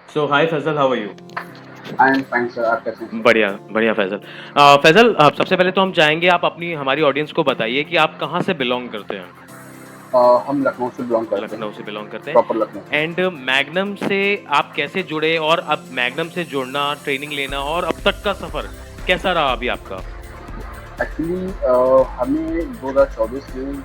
Hi Faisal, how are you? I am fine sir, आप कैसे हैं? बढ़िया बढ़िया फैजल। फैजल, सबसे पहले तो हम चाहेंगे आप अपनी हमारी ऑडियंस को बताइए कि आप कहाँ से बिलोंग करते हैं। हम लखनऊ से बिलोंग करते हैं, लखनऊ से बिलोंग करते प्रॉपर हैं। लखनऊ से। एंड मैग्नम से आप कैसे जुड़े और अब मैग्नम से जुड़ना, ट्रेनिंग लेना और अब तक का सफ़र कैसा रहा अभी आपका? एक्चुअली हमें 2024 में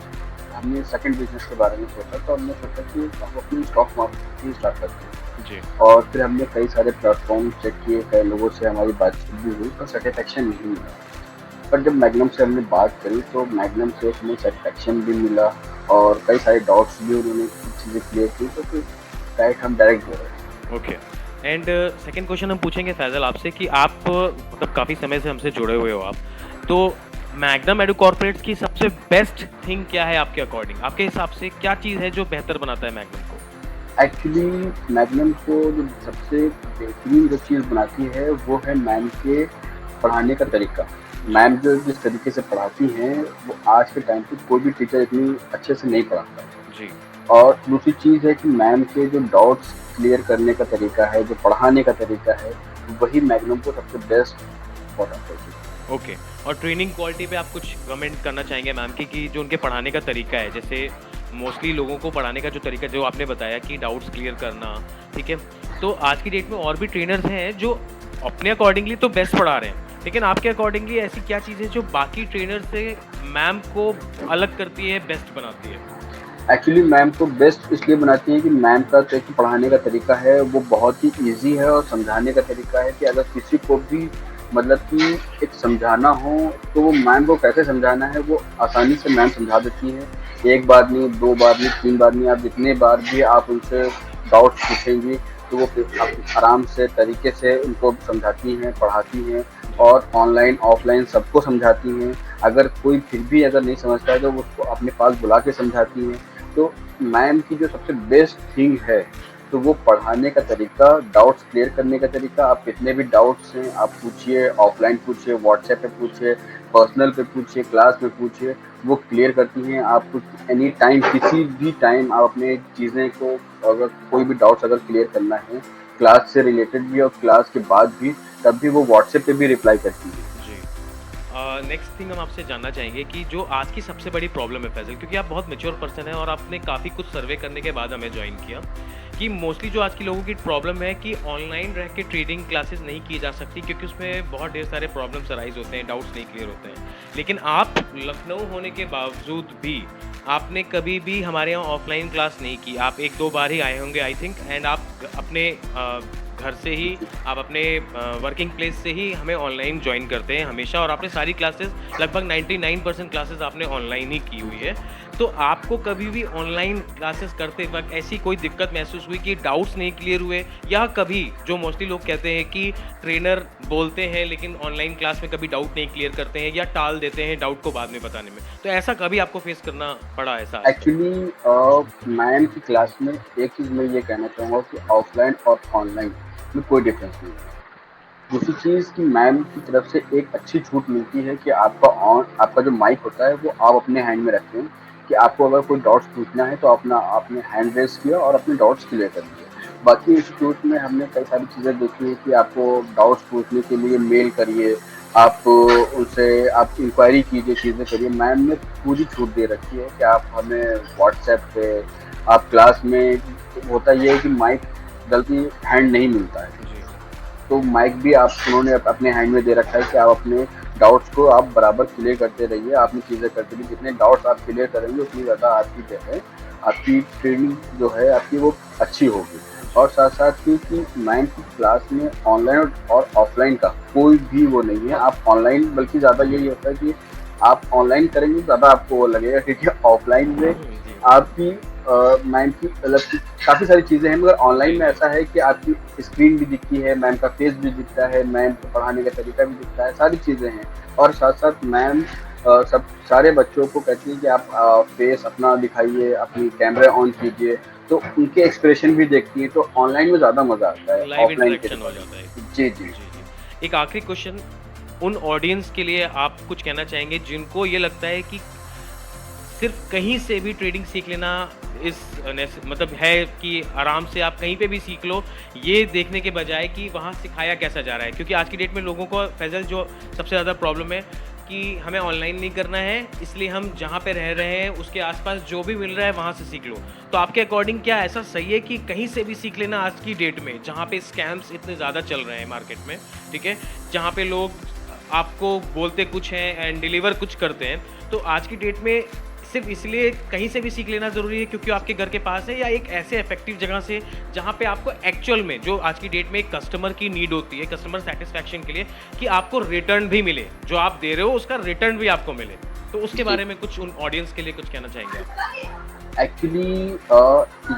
हमने सेकंड बिजनेस के बारे में सोचा, तो हमने सोचा कि हम अपनी स्टॉक मार्केट स्टार्ट करते हैं। जी। और फिर हमने कई सारे प्लेटफॉर्म चेक किए, कई लोगों से हमारी बातचीत भी हुई, तो सेटिस्फेक्शन नहीं मिला। पर जब मैग्नम से हमने बात करी तो मैग्नम से हमें सेटिस्फेक्शन भी मिला और कई सारे डाउट्स भी उन्होंने चीज़ें क्लियर की, तो फिर हम डायरेक्ट हो रहे ओके। एंड सेकंड क्वेश्चन हम पूछेंगे फैजल आपसे कि आप मतलब काफ़ी समय से हमसे जुड़े हुए हो आप, तो मैग्नम एडू कॉर्पोरेट्स की सबसे बेस्ट थिंग क्या है आपके अकॉर्डिंग? आपके हिसाब से क्या चीज़ है जो बेहतर बनाता है मैग्नम को? एक्चुअली मैग्नम को जो सबसे बेहतरीन जो चीज़ बनाती है वो है मैम के पढ़ाने का तरीका। मैम जो जिस तरीके से पढ़ाती हैं वो आज के टाइम पे कोई भी टीचर इतनी अच्छे से नहीं पढ़ाता। जी। और दूसरी चीज़ है कि मैम के जो डाउट्स क्लियर करने का तरीका है, जो पढ़ाने का तरीका है, वही मैग्नम को सबसे बेस्ट इम्पोर्टेंट होती है। ओके। और ट्रेनिंग क्वालिटी पे आप कुछ कमेंट करना चाहेंगे मैम की कि जो उनके पढ़ाने का तरीका है, जैसे मोस्टली लोगों को पढ़ाने का जो तरीका जो आपने बताया कि डाउट्स क्लियर करना, ठीक है? तो आज की डेट में और भी ट्रेनर्स हैं जो अपने अकॉर्डिंगली तो बेस्ट पढ़ा रहे हैं, लेकिन आपके अकॉर्डिंगली ऐसी क्या चीज़ है जो बाकी ट्रेनर से मैम को अलग करती है, बेस्ट बनाती है? एक्चुअली मैम को बेस्ट इसलिए बनाती हैं कि मैम का जो कि पढ़ाने का तरीका है वो बहुत ही ईज़ी है और समझाने का तरीका है कि अगर किसी को भी मतलब कि एक समझाना हो तो वो मैम को कैसे समझाना है वो आसानी से मैम समझा देती है। एक बार नहीं, 2 बार नहीं, 3 बार नहीं, आप जितने बार भी आप उनसे डाउट्स पूछेंगी तो वो फिर आराम से तरीके से उनको समझाती हैं, पढ़ाती हैं और ऑनलाइन, ऑफलाइन सबको समझाती हैं। अगर कोई फिर भी अगर नहीं समझता है तो वो उसको अपने पास बुला के समझाती हैं। तो मैम की जो सबसे बेस्ट थिंग है तो वो पढ़ाने का तरीका, डाउट्स क्लियर करने का तरीका। आप कितने भी डाउट्स हैं आप पूछिए, ऑफलाइन पूछिए, व्हाट्सएप पे पूछिए, पर्सनल पे पूछिए, क्लास में पूछिए, वो क्लियर करती हैं। आप कुछ एनी टाइम, किसी भी टाइम आप अपने चीज़ें को अगर कोई भी डाउट्स अगर क्लियर करना है क्लास से रिलेटेड भी और क्लास के बाद भी, तब भी वो व्हाट्सएप पे भी रिप्लाई करती है। जी। नेक्स्ट थिंग हम आपसे जानना चाहेंगे कि जो आज की सबसे बड़ी प्रॉब्लम है फैज़ल, क्योंकि आप बहुत मैच्योर पर्सन हैं और आपने काफ़ी कुछ सर्वे करने के बाद हमें जॉइन किया, कि मोस्टली जो आज के लोगों की प्रॉब्लम है कि ऑनलाइन रह के ट्रेडिंग क्लासेस नहीं की जा सकती क्योंकि उसमें बहुत ढेर सारे प्रॉब्लम्स अराइज़ होते हैं, डाउट्स नहीं क्लियर होते हैं। लेकिन आप लखनऊ होने के बावजूद भी आपने कभी भी हमारे यहाँ ऑफलाइन क्लास नहीं की। आप 1-2 बार ही आए होंगे आई थिंक, एंड आप अपने घर से ही, आप अपने वर्किंग प्लेस से ही हमें ऑनलाइन जॉइन करते हैं हमेशा, और आपने सारी क्लासेस लगभग 99% क्लासेस आपने ऑनलाइन ही की हुई है। तो आपको कभी भी ऑनलाइन क्लासेस करते वक़्त ऐसी कोई दिक्कत महसूस हुई कि डाउट्स नहीं क्लियर हुए, या कभी जो मोस्टली लोग कहते हैं कि ट्रेनर बोलते हैं लेकिन ऑनलाइन क्लास में कभी डाउट नहीं क्लियर करते हैं या टाल देते हैं डाउट को बाद में बताने में, तो ऐसा कभी आपको फेस करना पड़ा ऐसा आज तक? एक्चुअली मैम की क्लास में एक चीज़ मैं ये कहना चाहूँगा कि ऑफलाइन और ऑनलाइन में कोई डिफरेंस नहीं है। दूसरी चीज़ कि मैम की तरफ से एक अच्छी छूट मिलती है कि आपका जो माइक होता है वो आप अपने हैंड में रखें, कि आपको अगर कोई डाउट्स पूछना है तो अपना आपने हैंड रेज़ किया और अपने डाउट्स क्लियर कर दिए। बाकी इंस्टीट्यूट में हमने कई सारी चीज़ें देखी हैं कि आपको डाउट्स पूछने के लिए मेल करिए, आप उनसे आप इंक्वायरी कीजिए, चीज़ें करिए। मैम ने पूरी छूट दे रखी है कि आप हमें व्हाट्सएप पे, आप क्लास में, होता ये है कि माइक जल्दी हैंड नहीं मिलता है, जी। तो माइक भी आप उन्होंने अपने हैंड में दे रखा है कि आप अपने डाउट्स को आप बराबर क्लियर करते रहिए, आपने चीज़ें करते रहिए। जितने डाउट्स आप क्लियर करेंगे उतनी ज़्यादा आपकी जो है, आपकी ट्रेनिंग जो है आपकी वो अच्छी होगी। और साथ साथ कि मैम की क्लास में ऑनलाइन और ऑफलाइन का कोई भी वो नहीं है। आप ऑनलाइन, बल्कि ज़्यादा यही होता है कि आप ऑनलाइन करेंगे तो ज़्यादा आपको वो लगेगा, क्योंकि ऑफलाइन में जी। आपकी मैम की मतलब कि काफ़ी सारी चीज़ें हैं, मगर ऑनलाइन में ऐसा है कि आपकी स्क्रीन भी दिखती है, मैम का फेस भी दिखता है, मैम को पढ़ाने का तरीका भी दिखता है, सारी चीज़ें हैं। और साथ साथ मैम सब सारे बच्चों को कहती है कि आप फेस अपना दिखाइए, अपनी कैमरा ऑन कीजिए, तो उनके एक्सप्रेशन भी देखती है। तो ऑनलाइन में ज़्यादा मज़ा आता है लाइव ऑफलाइन के इंटरेक्शन हो जाता है। रिकॉर्डिंग। जी जी। जी, जी। एक आखिरी क्वेश्चन, उन ऑडियंस के लिए आप कुछ कहना चाहेंगे जिनको ये लगता है कि सिर्फ कहीं से भी ट्रेडिंग सीख लेना इस मतलब है कि आराम से आप कहीं पे भी सीख लो, ये देखने के बजाय कि वहाँ सिखाया कैसा जा रहा है। क्योंकि आज की डेट में लोगों को फैज़ल जो सबसे ज़्यादा प्रॉब्लम है कि हमें ऑनलाइन नहीं करना है, इसलिए हम जहाँ पे रह रहे हैं उसके आस-पास जो भी मिल रहा है वहाँ से सीख लो। तो आपके अकॉर्डिंग क्या ऐसा सही है कि कहीं से भी सीख लेना आज की डेट में, जहाँ पे स्कैम्स इतने ज़्यादा चल रहे हैं मार्केट में, ठीक है? जहाँ पे लोग आपको बोलते कुछ हैं एंड डिलीवर कुछ करते हैं। तो आज की डेट में सिर्फ़ इसलिए कहीं से भी सीख लेना ज़रूरी है क्योंकि आपके घर के पास है, या एक ऐसे इफ़ेक्टिव जगह से जहाँ पे आपको एक्चुअल में जो आज की डेट में एक कस्टमर की नीड होती है, कस्टमर सैटिस्फैक्शन के लिए कि आपको रिटर्न भी मिले, जो आप दे रहे हो उसका रिटर्न भी आपको मिले। तो उसके जी। बारे में कुछ उन ऑडियंस के लिए कुछ कहना चाहेंगे आप? एक्चुअली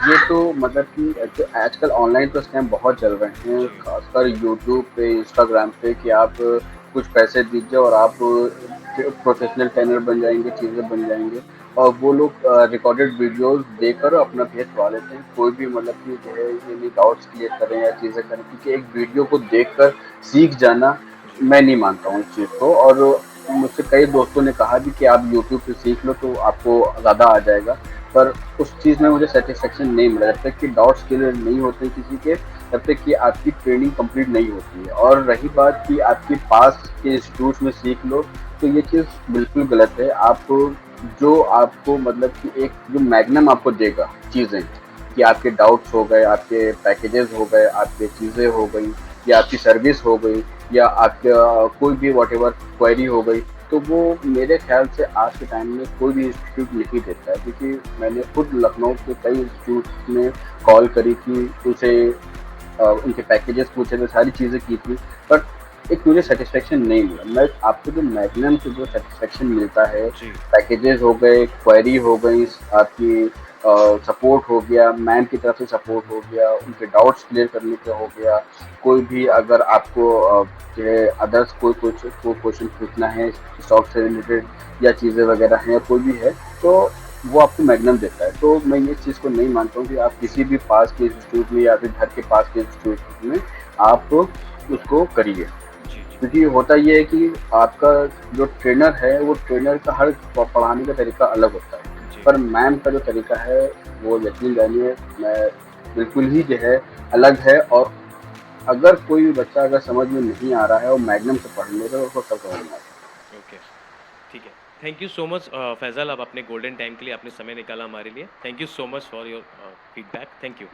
ये तो मतलब कि जो आजकल ऑनलाइन तो स्कैम बहुत चल रहे हैं, जी, खासकर यूट्यूब पे, इंस्टाग्राम पे कि आप कुछ पैसे दीजिए और आप प्रोफेशनल ट्रेनर बन जाएँगे, चीज़ें बन जाएँगे और वो लोग रिकॉर्डेड वीडियोज़ देकर अपना फेस करवा लेते हैं। कोई भी मतलब कि जो है ये नहीं डाउट्स क्लियर करें या चीज़ें करें क्योंकि एक वीडियो को देखकर सीख जाना जी, मैं नहीं मानता हूँ इस चीज़ को और मुझसे कई दोस्तों ने कहा भी कि आप यूट्यूब से सीख लो तो आपको ज़्यादा आ जाएगा। पर उस चीज़ में मुझे सैटिस्फैक्शन नहीं मिला जब तक कि डाउट्स क्लियर नहीं होते किसी के तब तक कि आपकी ट्रेनिंग कंप्लीट नहीं होती है और रही बात कि आपके पास के इंस्टीट्यूट में सीख लो तो ये चीज़ बिल्कुल गलत है। आप जो आपको मतलब कि एक जो मैग्नम आपको देगा चीज़ें कि आपके डाउट्स हो गए, आपके पैकेजेस हो गए, आपकी चीज़ें हो गई या आपकी सर्विस हो गई या आपका कोई भी व्हाटएवर क्वेरी हो गई, तो वो मेरे ख़्याल से आज के टाइम में कोई भी इंस्टीट्यूट नहीं देता है क्योंकि मैंने खुद लखनऊ के कई इंस्टीट्यूट में कॉल करी थी, उनसे उनके पैकेजेस पूछे थे, सारी चीज़ें की थी, बट एक मुझे सैटिस्फैक्शन नहीं मिला। मैं आपको जो मैग्नम से जो सैटिस्फैक्शन मिलता है, जी, पैकेजेस हो गए, क्वेरी हो गई, आपकी सपोर्ट हो गया, मैम की तरफ से सपोर्ट हो गया, उनके डाउट्स क्लियर करने का हो गया, कोई भी अगर आपको जो है अदर्स कोई क्वेश्चन पूछना है स्टॉक से रिलेटेड या चीज़ें वगैरह हैं, कोई भी है, तो वो आपको मैग्नम देता है। तो मैं ये चीज़ को नहीं मानता हूँ कि आप किसी भी पास के इंस्टीट्यूट में या फिर घर के पास के इंस्टीट्यूट में आप उसको करिए। जी, जी, क्योंकि होता ये है कि आपका जो ट्रेनर है, वो ट्रेनर का हर पढ़ाने का तरीका अलग होता है। जी। पर मैम का जो तरीका है, वो यकीन जानिए मैं बिल्कुल ही जो है अलग है और अगर कोई भी बच्चा अगर समझ में नहीं आ रहा है और मैग्नम से पढ़ लेगा तो उसको सब समझ में आ जाएगा। ओके, ठीक है। Thank you so much Faizal, आप अपने गोल्डन टाइम के लिए आपने समय निकाला हमारे लिए। Thank you so much for your feedback. Thank you.